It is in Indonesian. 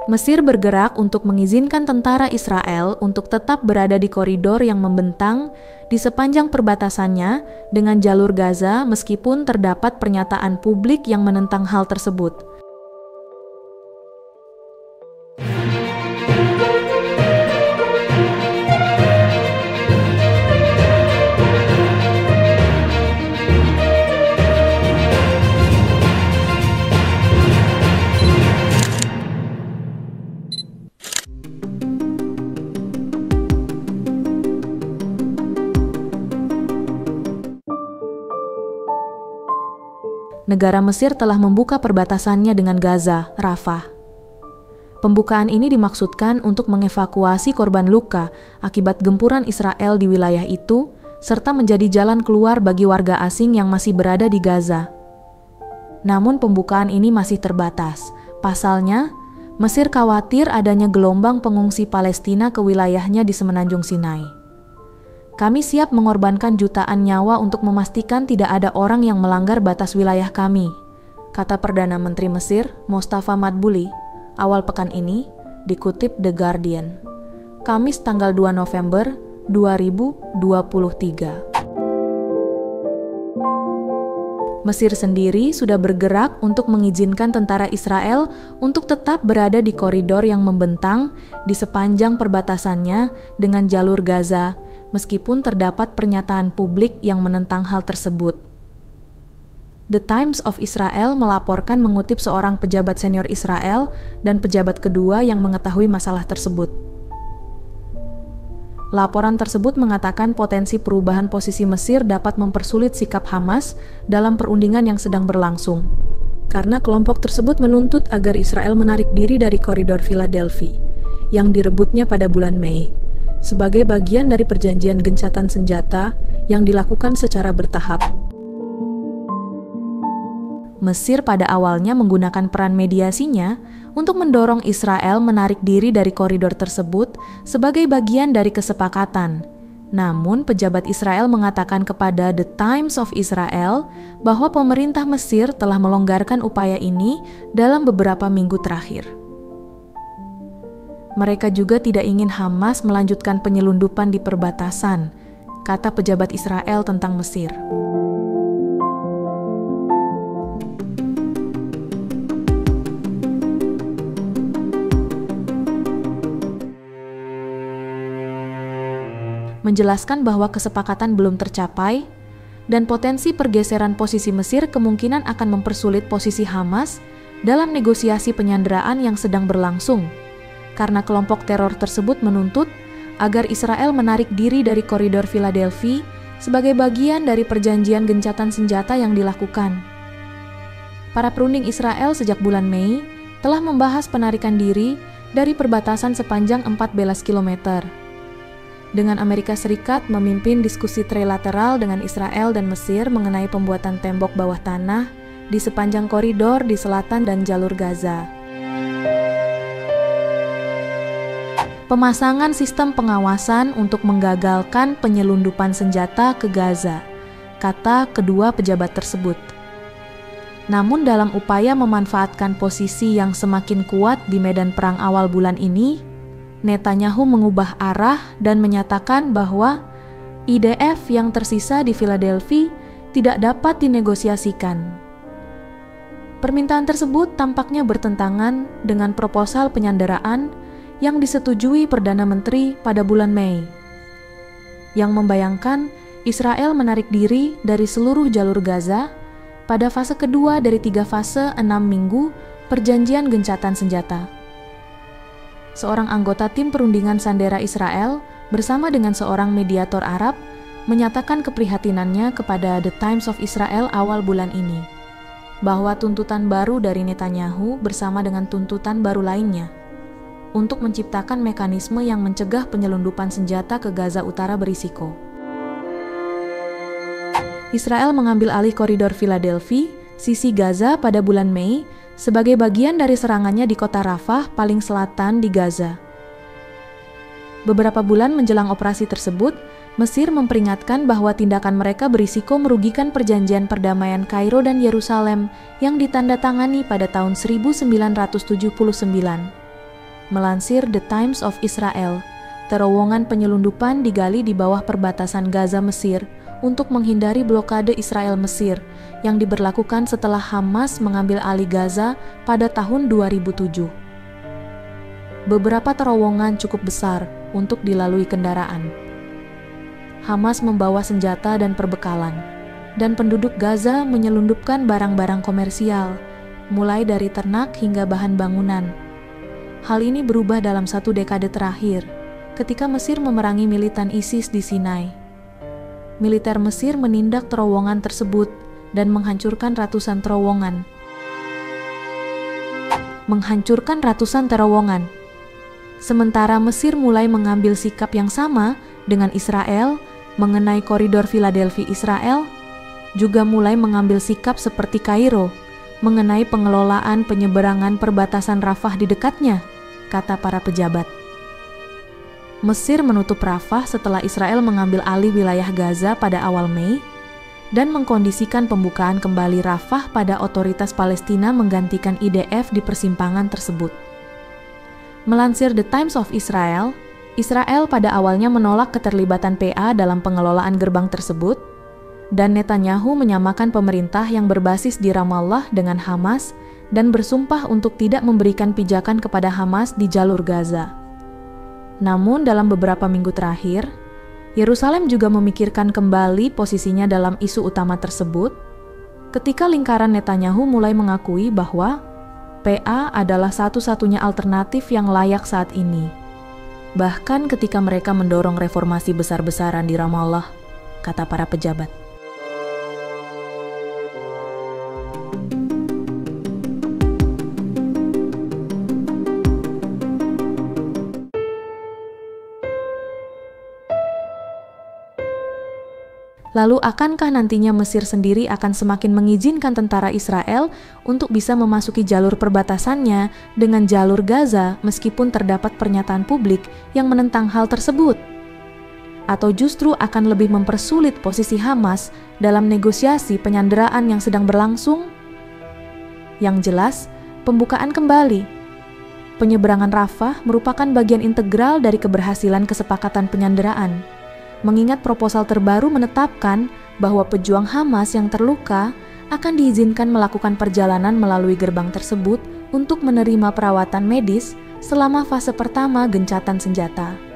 Mesir bergerak untuk mengizinkan tentara Israel untuk tetap berada di koridor yang membentang di sepanjang perbatasannya dengan jalur Gaza meskipun terdapat pernyataan publik yang menentang hal tersebut. Negara Mesir telah membuka perbatasannya dengan Gaza, Rafah. Pembukaan ini dimaksudkan untuk mengevakuasi korban luka akibat gempuran Israel di wilayah itu, serta menjadi jalan keluar bagi warga asing yang masih berada di Gaza. Namun pembukaan ini masih terbatas. Pasalnya, Mesir khawatir adanya gelombang pengungsi Palestina ke wilayahnya di Semenanjung Sinai. Kami siap mengorbankan jutaan nyawa untuk memastikan tidak ada orang yang melanggar batas wilayah kami, kata Perdana Menteri Mesir, Mustafa Madbouli, awal pekan ini, dikutip The Guardian. Kamis tanggal 2 November 2023. Mesir sendiri sudah bergerak untuk mengizinkan tentara Israel untuk tetap berada di koridor yang membentang di sepanjang perbatasannya dengan jalur Gaza, meskipun terdapat pernyataan publik yang menentang hal tersebut. The Times of Israel melaporkan mengutip seorang pejabat senior Israel dan pejabat kedua yang mengetahui masalah tersebut. Laporan tersebut mengatakan potensi perubahan posisi Mesir dapat mempersulit sikap Hamas dalam perundingan yang sedang berlangsung, karena kelompok tersebut menuntut agar Israel menarik diri dari koridor Philadelphia yang direbutnya pada bulan Mei, sebagai bagian dari perjanjian gencatan senjata yang dilakukan secara bertahap. Mesir pada awalnya menggunakan peran mediasinya untuk mendorong Israel menarik diri dari koridor tersebut sebagai bagian dari kesepakatan. Namun, pejabat Israel mengatakan kepada The Times of Israel bahwa pemerintah Mesir telah melonggarkan upaya ini dalam beberapa minggu terakhir. Mereka juga tidak ingin Hamas melanjutkan penyelundupan di perbatasan, kata pejabat Israel tentang Mesir. Menjelaskan bahwa kesepakatan belum tercapai dan potensi pergeseran posisi Mesir kemungkinan akan mempersulit posisi Hamas dalam negosiasi penyanderaan yang sedang berlangsung, karena kelompok teror tersebut menuntut agar Israel menarik diri dari koridor Philadelphia sebagai bagian dari perjanjian gencatan senjata yang dilakukan. Para perunding Israel sejak bulan Mei telah membahas penarikan diri dari perbatasan sepanjang 14 km. Dengan Amerika Serikat memimpin diskusi trilateral dengan Israel dan Mesir mengenai pembuatan tembok bawah tanah di sepanjang koridor di selatan dan jalur Gaza. Pemasangan sistem pengawasan untuk menggagalkan penyelundupan senjata ke Gaza, kata kedua pejabat tersebut. Namun dalam upaya memanfaatkan posisi yang semakin kuat di medan perang awal bulan ini, Netanyahu mengubah arah dan menyatakan bahwa IDF yang tersisa di Philadelphia tidak dapat dinegosiasikan. Permintaan tersebut tampaknya bertentangan dengan proposal penyanderaan yang disetujui Perdana Menteri pada bulan Mei, yang membayangkan Israel menarik diri dari seluruh jalur Gaza pada fase kedua dari 3 fase 6 minggu perjanjian gencatan senjata. Seorang anggota tim perundingan sandera Israel bersama dengan seorang mediator Arab menyatakan keprihatinannya kepada The Times of Israel awal bulan ini, bahwa tuntutan baru dari Netanyahu bersama dengan tuntutan baru lainnya untuk menciptakan mekanisme yang mencegah penyelundupan senjata ke Gaza Utara berisiko. Israel mengambil alih koridor Philadelphia, sisi Gaza pada bulan Mei, sebagai bagian dari serangannya di kota Rafah paling selatan di Gaza. Beberapa bulan menjelang operasi tersebut, Mesir memperingatkan bahwa tindakan mereka berisiko merugikan perjanjian perdamaian Kairo dan Yerusalem yang ditandatangani pada tahun 1979. Melansir The Times of Israel, terowongan penyelundupan digali di bawah perbatasan Gaza Mesir untuk menghindari blokade Israel Mesir yang diberlakukan setelah Hamas mengambil alih Gaza pada tahun 2007. Beberapa terowongan cukup besar untuk dilalui kendaraan. Hamas membawa senjata dan perbekalan, dan penduduk Gaza menyelundupkan barang-barang komersial, mulai dari ternak hingga bahan bangunan. Hal ini berubah dalam 1 dekade terakhir, ketika Mesir memerangi militan ISIS di Sinai. Militer Mesir menindak terowongan tersebut dan menghancurkan ratusan terowongan. Sementara Mesir mulai mengambil sikap yang sama dengan Israel mengenai koridor Philadelphia Israel, juga mulai mengambil sikap seperti Kairo mengenai pengelolaan penyeberangan perbatasan Rafah di dekatnya, kata para pejabat. Mesir menutup Rafah setelah Israel mengambil alih wilayah Gaza pada awal Mei dan mengkondisikan pembukaan kembali Rafah pada otoritas Palestina menggantikan IDF di persimpangan tersebut. Melansir The Times of Israel, Israel pada awalnya menolak keterlibatan PA dalam pengelolaan gerbang tersebut, dan Netanyahu menyamakan pemerintah yang berbasis di Ramallah dengan Hamas dan bersumpah untuk tidak memberikan pijakan kepada Hamas di jalur Gaza. Namun dalam beberapa minggu terakhir, Yerusalem juga memikirkan kembali posisinya dalam isu utama tersebut, ketika lingkaran Netanyahu mulai mengakui bahwa PA adalah satu-satunya alternatif yang layak saat ini. Bahkan ketika mereka mendorong reformasi besar-besaran di Ramallah, kata para pejabat. Lalu akankah nantinya Mesir sendiri akan semakin mengizinkan tentara Israel untuk bisa memasuki jalur perbatasannya dengan jalur Gaza meskipun terdapat pernyataan publik yang menentang hal tersebut? Atau justru akan lebih mempersulit posisi Hamas dalam negosiasi penyanderaan yang sedang berlangsung? Yang jelas, pembukaan kembali penyeberangan Rafah merupakan bagian integral dari keberhasilan kesepakatan penyanderaan. Mengingat proposal terbaru menetapkan bahwa pejuang Hamas yang terluka akan diizinkan melakukan perjalanan melalui gerbang tersebut untuk menerima perawatan medis selama fase pertama gencatan senjata.